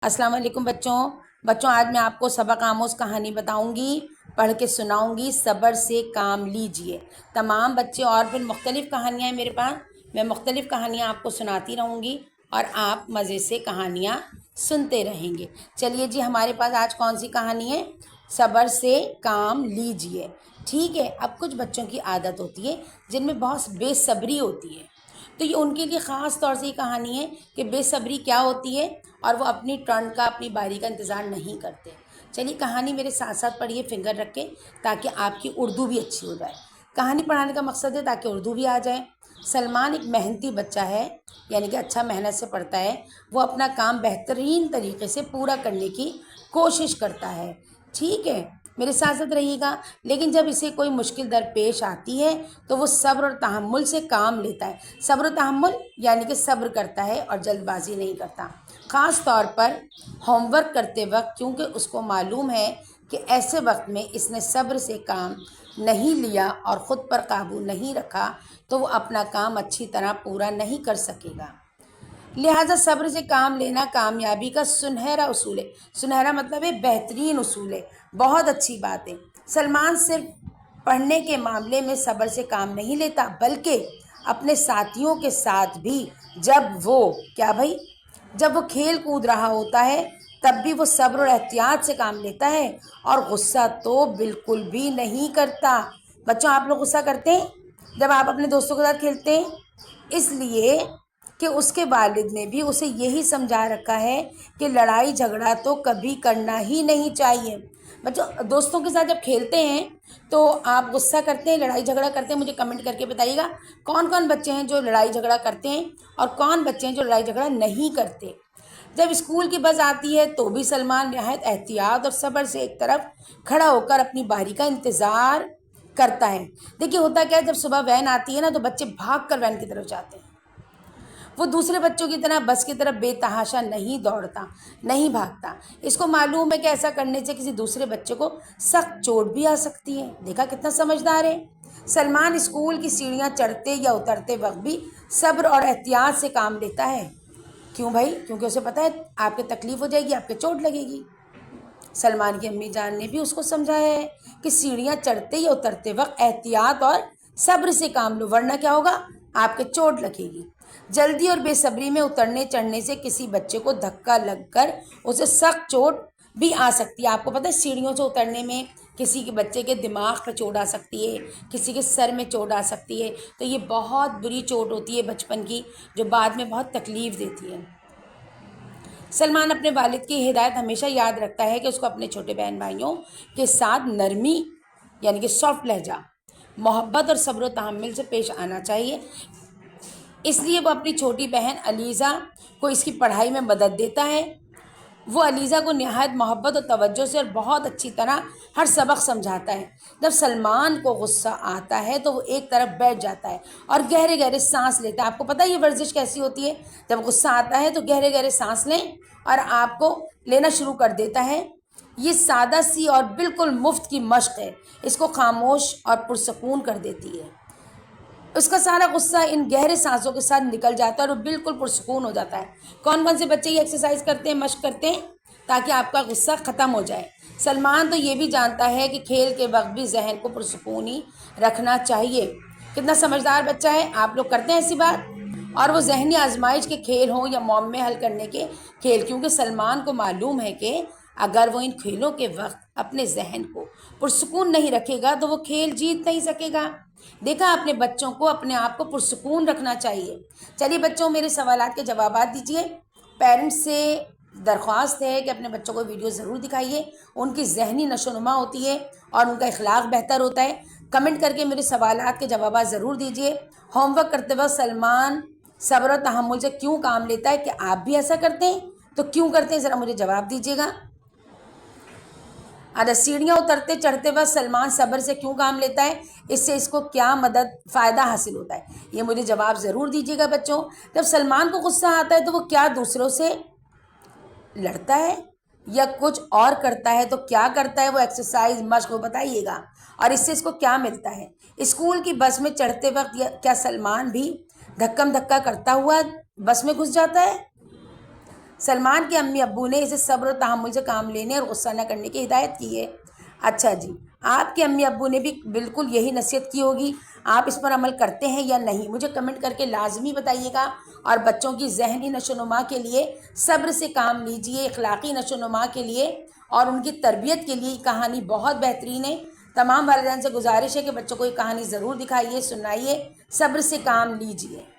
अस्सलाम वालेकुम बच्चों आज मैं आपको सबक आमोज़ कहानी बताऊंगी, पढ़ के सुनाऊंगी। सब्र से काम लीजिए। तमाम बच्चे और फिर मुख्तलिफ़ कहानियाँ हैं मेरे पास, मैं मुख्तलिफ़ कहानियाँ आपको सुनाती रहूँगी और आप मज़े से कहानियाँ सुनते रहेंगे। चलिए जी, हमारे पास आज कौन सी कहानी है? सब्र से काम लीजिए। ठीक है। अब कुछ बच्चों की आदत होती है जिनमें बहुत बेसब्री होती है, तो ये उनके लिए ख़ास तौर से ये कहानी है कि बेसब्री क्या होती है और वो अपनी टर्न का, अपनी बारी का इंतज़ार नहीं करते। चलिए कहानी मेरे साथ साथ पढ़िए, फिंगर रख के, ताकि आपकी उर्दू भी अच्छी हो जाए। कहानी पढ़ाने का मकसद है ताकि उर्दू भी आ जाए। सलमान एक मेहनती बच्चा है, यानी कि अच्छा मेहनत से पढ़ता है। वो अपना काम बेहतरीन तरीके से पूरा करने की कोशिश करता है। ठीक है, मेरे साथ साथ रहिएगा। लेकिन जब इसे कोई मुश्किल दरपेश आती है तो वो सब्र और तहम्मुल से काम लेता है। सब्र और तहम्मुल यानी कि सब्र करता है और जल्दबाजी नहीं करता, ख़ास तौर पर होमवर्क करते वक्त, क्योंकि उसको मालूम है कि ऐसे वक्त में इसने सब्र से काम नहीं लिया और ख़ुद पर काबू नहीं रखा तो वो अपना काम अच्छी तरह पूरा नहीं कर सकेगा। लिहाजा सब्र से काम लेना कामयाबी का सुनहरा उसूल है। सुनहरा मतलब है बेहतरीन उसूल है, बहुत अच्छी बात है। सलमान सिर्फ पढ़ने के मामले में सब्र से काम नहीं लेता, बल्कि अपने साथियों के साथ भी जब वो खेल कूद रहा होता है तब भी वो सब्र और एहतियात से काम लेता है और गुस्सा तो बिल्कुल भी नहीं करता। बच्चों, आप लोग गुस्सा करते हैं जब आप अपने दोस्तों के साथ खेलते हैं? इसलिए कि उसके वालिद ने भी उसे यही समझा रखा है कि लड़ाई झगड़ा तो कभी करना ही नहीं चाहिए। बच्चों, दोस्तों के साथ जब खेलते हैं तो आप गुस्सा करते हैं, लड़ाई झगड़ा करते हैं? मुझे कमेंट करके बताइएगा कौन कौन बच्चे हैं जो लड़ाई झगड़ा करते हैं और कौन बच्चे हैं जो लड़ाई झगड़ा नहीं करते। जब स्कूल की बस आती है तो भी सलमान निहायत एहतियात और सब्र से एक तरफ खड़ा होकर अपनी बारी का इंतज़ार करता है। देखिए होता क्या है, जब सुबह वैन आती है ना तो बच्चे भाग कर वैन की तरफ जाते हैं। वो दूसरे बच्चों की तरह बस की तरफ बेतहाशा नहीं दौड़ता, नहीं भागता। इसको मालूम है कि ऐसा करने से किसी दूसरे बच्चे को सख्त चोट भी आ सकती है। देखा कितना समझदार है। सलमान स्कूल की सीढ़ियाँ चढ़ते या उतरते वक्त भी सब्र और एहतियात से काम लेता है। क्यों भाई? क्योंकि उसे पता है आपके तकलीफ़ हो जाएगी, आपके चोट लगेगी। सलमान की अम्मी जान ने भी उसको समझाया है कि सीढ़ियाँ चढ़ते या उतरते वक्त एहतियात और सब्र से काम लो, वरना क्या होगा, आपके चोट लगेगी। जल्दी और बेसब्री में उतरने चढ़ने से किसी बच्चे को धक्का लगकर उसे सख्त चोट भी आ सकती है। आपको पता है सीढ़ियों से उतरने में किसी के बच्चे के दिमाग पर चोट आ सकती है, किसी के सर में चोट आ सकती है। तो ये बहुत बुरी चोट होती है बचपन की, जो बाद में बहुत तकलीफ़ देती है। सलमान अपने वालिद की हिदायत हमेशा याद रखता है कि उसको अपने छोटे बहन भाइयों के साथ नरमी यानी कि सॉफ्ट लहजा, मोहब्बत और सब्र तहम्मुल से पेश आना चाहिए। इसलिए वो अपनी छोटी बहन अलीज़ा को इसकी पढ़ाई में मदद देता है। वो अलीज़ा को निहायत मोहब्बत और तवज्जो से और बहुत अच्छी तरह हर सबक समझाता है। जब सलमान को गुस्सा आता है तो वो एक तरफ बैठ जाता है और गहरे गहरे सांस लेता है। आपको पता है ये वर्जिश कैसी होती है? जब गुस्सा आता है तो गहरे गहरे सांस लें और आपको लेना शुरू कर देता है। ये सादा सी और बिल्कुल मुफ्त की मश्क है, इसको खामोश और पुरसकून कर देती है। उसका सारा गुस्सा इन गहरे सांसों के साथ निकल जाता है और वो बिल्कुल पुरसकून हो जाता है। कौन कौन से बच्चे ये एक्सरसाइज करते हैं, मश्क करते हैं ताकि आपका गुस्सा ख़त्म हो जाए? सलमान तो ये भी जानता है कि खेल के वक्त भी जहन को पुरसकून ही रखना चाहिए। कितना समझदार बच्चा है। आप लोग करते हैं ऐसी बात? और वो जहनी आजमाइश के खेल हों या मौम में हल करने के खेल, क्योंकि सलमान को मालूम है कि अगर वो इन खेलों के वक्त अपने जहन को पुरसकून नहीं रखेगा तो वो खेल जीत नहीं सकेगा। देखा, अपने बच्चों को अपने आप को पुरसकून रखना चाहिए। चलिए बच्चों, मेरे सवालात के जवाब दीजिए। पेरेंट्स से दरख्वास्त है कि अपने बच्चों को वीडियो ज़रूर दिखाइए, उनकी जहनी नशोनुमा होती है और उनका इखलाक बेहतर होता है। कमेंट करके मेरे सवालात के जवाब ज़रूर दीजिए। होमवर्क करते वक्त सलमान सब्र और तहम्मुल से क्यों काम लेता है? कि आप भी ऐसा करते हैं? तो क्यों करते हैं, ज़रा मुझे जवाब दीजिएगा। अरे, सीढ़ियाँ उतरते चढ़ते वक्त सलमान सब्र से क्यों काम लेता है? इससे इसको क्या फ़ायदा हासिल होता है? ये मुझे जवाब ज़रूर दीजिएगा बच्चों। जब सलमान को गुस्सा आता है तो वो क्या दूसरों से लड़ता है या कुछ और करता है? तो क्या करता है वो? एक्सरसाइज, मश्क, वो बताइएगा। और इससे इसको क्या मिलता है? स्कूल की बस में चढ़ते वक्त क्या सलमान भी धक्कम धक्का करता हुआ बस में घुस जाता है? سلمان کے امی ابو نے اسے صبر و تحمل سے کام لینے اور غصہ نہ کرنے کی ہدایت کی ہے۔ اچھا جی، آپ کے امی ابو نے بھی بالکل یہی نصیحت کی ہوگی، آپ اس پر عمل کرتے ہیں یا نہیں؟ مجھے کمنٹ کر کے لازمی بتائیے گا۔ اور بچوں کی ذہنی نشو و نما کے لیے صبر سے کام لیجئے، اخلاقی نشو و نما کے لیے اور ان کی تربیت کے لیے یہ کہانی بہت بہترین ہے۔ تمام والدین سے گزارش ہے کہ بچوں کو یہ کہانی ضرور دکھائیے، سنائیے، صبر سے کام لیجئے۔